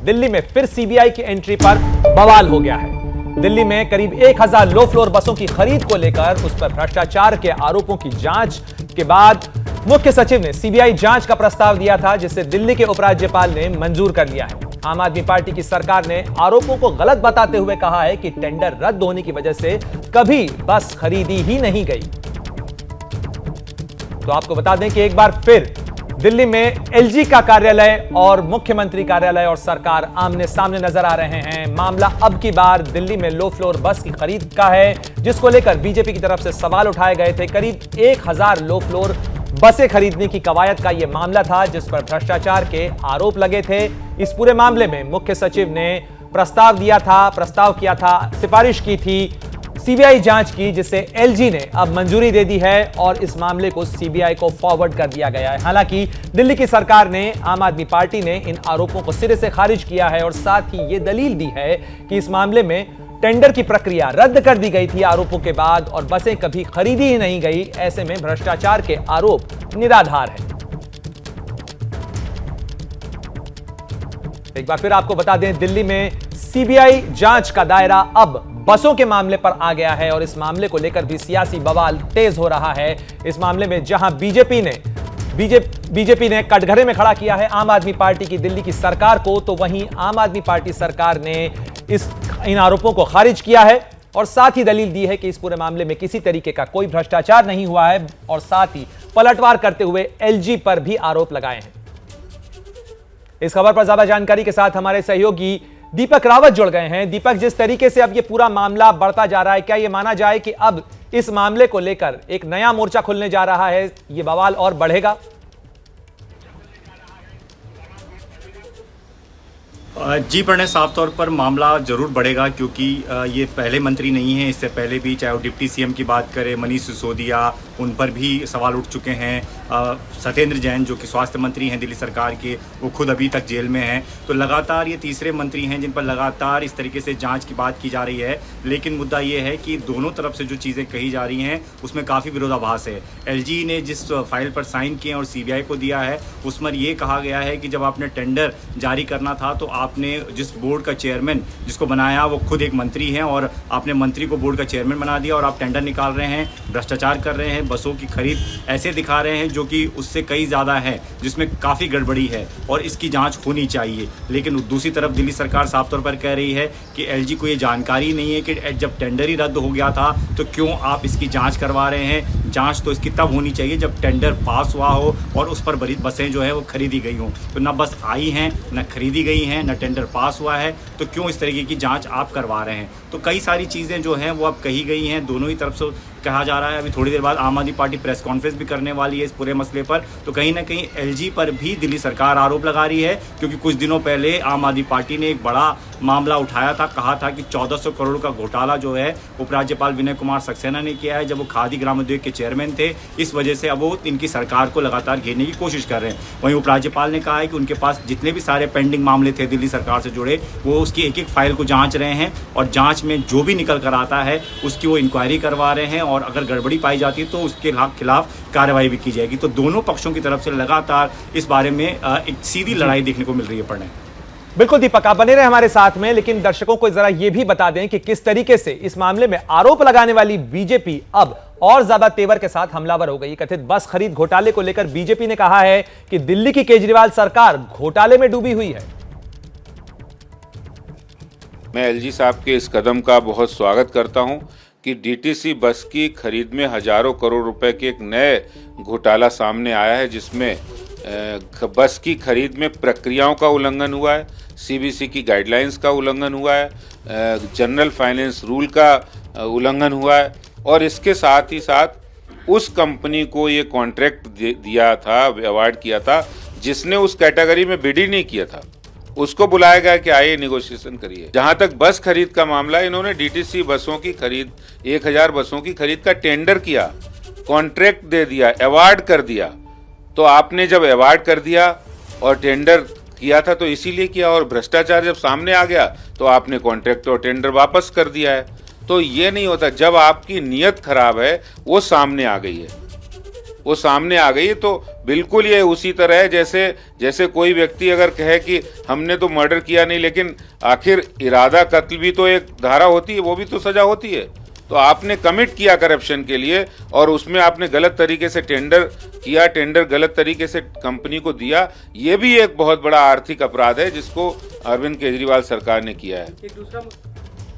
दिल्ली में फिर सीबीआई की एंट्री पर बवाल हो गया है। दिल्ली में करीब 1000 लो फ्लोर बसों की खरीद को लेकर उस पर भ्रष्टाचार के आरोपों की जांच के बाद मुख्य सचिव ने सीबीआई जांच का प्रस्ताव दिया था, जिसे दिल्ली के उपराज्यपाल ने मंजूर कर लिया है। आम आदमी पार्टी की सरकार ने आरोपों को गलत बताते हुए कहा है कि टेंडर रद्द होने की वजह से कभी बस खरीदी ही नहीं गई। तो आपको बता दें कि एक बार फिर दिल्ली में एलजी का कार्यालय और मुख्यमंत्री कार्यालय और सरकार आमने सामने नजर आ रहे हैं। मामला अब की बार दिल्ली में लो फ्लोर बस की खरीद का है, जिसको लेकर बीजेपी की तरफ से सवाल उठाए गए थे। करीब 1000 लो फ्लोर बसें खरीदने की कवायद का यह मामला था, जिस पर भ्रष्टाचार के आरोप लगे थे। इस पूरे मामले में मुख्य सचिव ने प्रस्ताव किया था, सिफारिश की थी सीबीआई जांच की, जिसे एलजी ने अब मंजूरी दे दी है और इस मामले को सीबीआई को फॉरवर्ड कर दिया गया है। हालांकि दिल्ली की सरकार ने, आम आदमी पार्टी ने इन आरोपों को सिरे से खारिज किया है और साथ ही यह दलील दी है कि इस मामले में टेंडर की प्रक्रिया रद्द कर दी गई थी आरोपों के बाद और बसें कभी खरीदी ही नहीं गई। ऐसे में भ्रष्टाचार के आरोप निराधार है। एक बार फिर आपको बता दें, दिल्ली में सीबीआई जांच का दायरा अब बसों के मामले पर आ गया है और इस मामले को लेकर भी सियासी बवाल तेज हो रहा है। इस मामले में जहां बीजेपी ने कटघरे में खड़ा किया है आम आदमी पार्टी की दिल्ली की सरकार को, तो वहीं आम आदमी पार्टी सरकार ने इन आरोपों को खारिज किया है और साथ ही दलील दी है कि इस पूरे मामले में किसी तरीके का कोई भ्रष्टाचार नहीं हुआ है और साथ ही पलटवार करते हुए एलजी पर भी आरोप लगाए हैं। इस खबर पर ज्यादा जानकारी के साथ हमारे सहयोगी दीपक रावत जुड़ गए हैं। दीपक, जिस तरीके से अब ये पूरा मामला बढ़ता जा रहा है, क्या ये माना जाए कि अब इस मामले को लेकर एक नया मोर्चा खुलने जा रहा है, ये बवाल और बढ़ेगा? जी प्रणय, साफ तौर पर मामला जरूर बढ़ेगा क्योंकि ये पहले मंत्री नहीं है। इससे पहले भी चाहे वो डिप्टी सीएम की बात करें, मनीष सिसोदिया, उन पर भी सवाल उठ चुके हैं। सत्येंद्र जैन जो कि स्वास्थ्य मंत्री हैं दिल्ली सरकार के, वो खुद अभी तक जेल में हैं। तो लगातार ये तीसरे मंत्री हैं जिन पर लगातार इस तरीके से जांच की बात की जा रही है। लेकिन मुद्दा ये है कि दोनों तरफ से जो चीज़ें कही जा रही हैं उसमें काफ़ी विरोधाभास है। एलजी ने जिस फाइल पर साइन किए और सीबीआई को दिया है, उसमें ये कहा गया है कि जब आपने टेंडर जारी करना था तो आपने जिस बोर्ड का चेयरमैन जिसको बनाया वो खुद एक मंत्री हैं और आपने मंत्री को बोर्ड का चेयरमैन बना दिया और आप टेंडर निकाल रहे हैं, भ्रष्टाचार कर रहे हैं, बसों की खरीद ऐसे दिखा रहे हैं जो कि उससे कई ज़्यादा है, जिसमें काफ़ी गड़बड़ी है और इसकी जांच होनी चाहिए। लेकिन दूसरी तरफ दिल्ली सरकार साफ तौर पर कह रही है कि एलजी को ये जानकारी नहीं है कि जब टेंडर ही रद्द हो गया था तो क्यों आप इसकी जाँच करवा रहे हैं। जाँच तो इसकी तब होनी चाहिए जब टेंडर पास हुआ हो और उस पर बड़ी बसें जो है वो खरीदी गई हों। तो न बस आई हैं, न खरीदी गई हैं, न टेंडर पास हुआ है, तो क्यों इस तरीके की जांच आप करवा रहे हैं। तो कई सारी चीज़ें जो हैं वो अब कही गई हैं, दोनों ही तरफ से कहा जा रहा है। अभी थोड़ी देर बाद आम आदमी पार्टी प्रेस कॉन्फ्रेंस भी करने वाली है इस पूरे मसले पर। तो कहीं ना कहीं एलजी पर भी दिल्ली सरकार आरोप लगा रही है, क्योंकि कुछ दिनों पहले आम आदमी पार्टी ने एक बड़ा मामला उठाया था, कहा था कि 1400 करोड़ का घोटाला जो है उपराज्यपाल विनय कुमार सक्सेना ने किया है जब वो खादी ग्रामोद्योग के चेयरमैन थे। इस वजह से अब वो इनकी सरकार को लगातार घेरने की कोशिश कर रहे हैं। वहीं उपराज्यपाल ने कहा है कि उनके पास जितने भी सारे पेंडिंग मामले थे दिल्ली सरकार से जुड़े, वो उसकी एक एक फाइल को जांच रहे हैं और जांच में जो भी निकल कर आता है उसकी वो इंक्वायरी करवा रहे हैं और अगर गड़बड़ी पाई जाती है तो उसके खिलाफ कार्रवाई भी की जाएगी। तो दोनों पक्षों की तरफ से लगातार इस बारे में एक सीधी लड़ाई देखने को मिल रही है। पढ़ने बिल्कुल दीपक, आप बने रहे हमारे साथ में, लेकिन दर्शकों को जरा यह भी बता दें कि किस तरीके से इस मामले में आरोप लगाने वाली बीजेपी अब और ज्यादा तेवर के साथ हमलावर हो गई। कथित बस खरीद घोटाले को लेकर बीजेपी ने कहा है कि दिल्ली की केजरीवाल सरकार घोटाले में डूबी हुई है। मैं एलजी साहब के इस कदम का बहुत स्वागत करता हूं कि डीटीसी बस की खरीद में हजारों करोड़ रुपए के एक नए घोटाला सामने आया है, जिसमें बस की खरीद में प्रक्रियाओं का उल्लंघन हुआ है, सीबीसी की गाइडलाइंस का उल्लंघन हुआ है, जनरल फाइनेंस रूल का उल्लंघन हुआ है और इसके साथ ही साथ उस कंपनी को ये कॉन्ट्रैक्ट दिया था, अवार्ड किया था, जिसने उस कैटेगरी में बिड ही नहीं किया था, उसको बुलाया गया कि आइए निगोशिएशन करिए। जहां तक बस खरीद का मामला, इन्होंने डीटीसी बसों की खरीद 1000 बसों की खरीद का टेंडर किया, कॉन्ट्रैक्ट दे दिया, अवार्ड कर दिया। तो आपने जब अवार्ड कर दिया और टेंडर किया था तो इसीलिए किया, और भ्रष्टाचार जब सामने आ गया तो आपने कॉन्ट्रैक्ट और टेंडर वापस कर दिया है। तो ये नहीं होता, जब आपकी नीयत खराब है वो सामने आ गई है। वो सामने आ गई। तो बिल्कुल ये उसी तरह है जैसे कोई व्यक्ति अगर कहे कि हमने तो मर्डर किया नहीं, लेकिन आखिर इरादा कत्ल भी तो एक धारा होती है, वो भी तो सजा होती है। तो आपने कमिट किया करप्शन के लिए और उसमें आपने गलत तरीके से टेंडर किया, टेंडर गलत तरीके से कंपनी को दिया, ये भी एक बहुत बड़ा आर्थिक अपराध है जिसको अरविंद केजरीवाल सरकार ने किया है।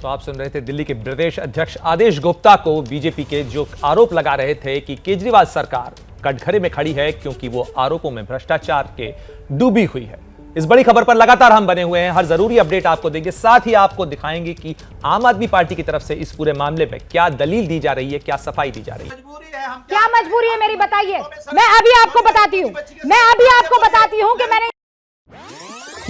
तो आप सुन रहे थे दिल्ली के प्रदेश अध्यक्ष आदेश गुप्ता को, बीजेपी के जो आरोप लगा रहे थे कि केजरीवाल सरकार कटघरे में खड़ी है क्योंकि वो आरोपों में भ्रष्टाचार के डूबी हुई है। इस बड़ी खबर पर लगातार हम बने हुए हैं, हर जरूरी अपडेट आपको देंगे, साथ ही आपको दिखाएंगे कि आम आदमी पार्टी की तरफ से इस पूरे मामले में क्या दलील दी जा रही है, क्या सफाई दी जा रही है। क्या मजबूरी है मेरी, बताइए। मैं अभी आपको बताती हूँ कि मैंने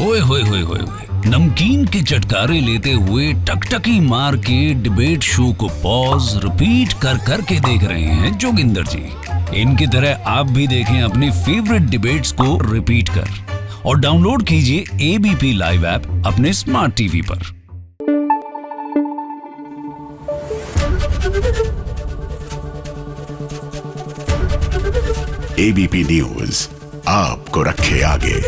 ओए होए होए होए नमकीन के चटकारे लेते हुए टकटकी मार के डिबेट शो को पॉज रिपीट कर करके देख रहे हैं जोगिंदर जी। इनकी तरह आप भी देखें अपनी फेवरेट डिबेट्स को रिपीट कर और डाउनलोड कीजिए एबीपी लाइव ऐप अपने स्मार्ट टीवी पर। एबीपी न्यूज आपको रखे आगे।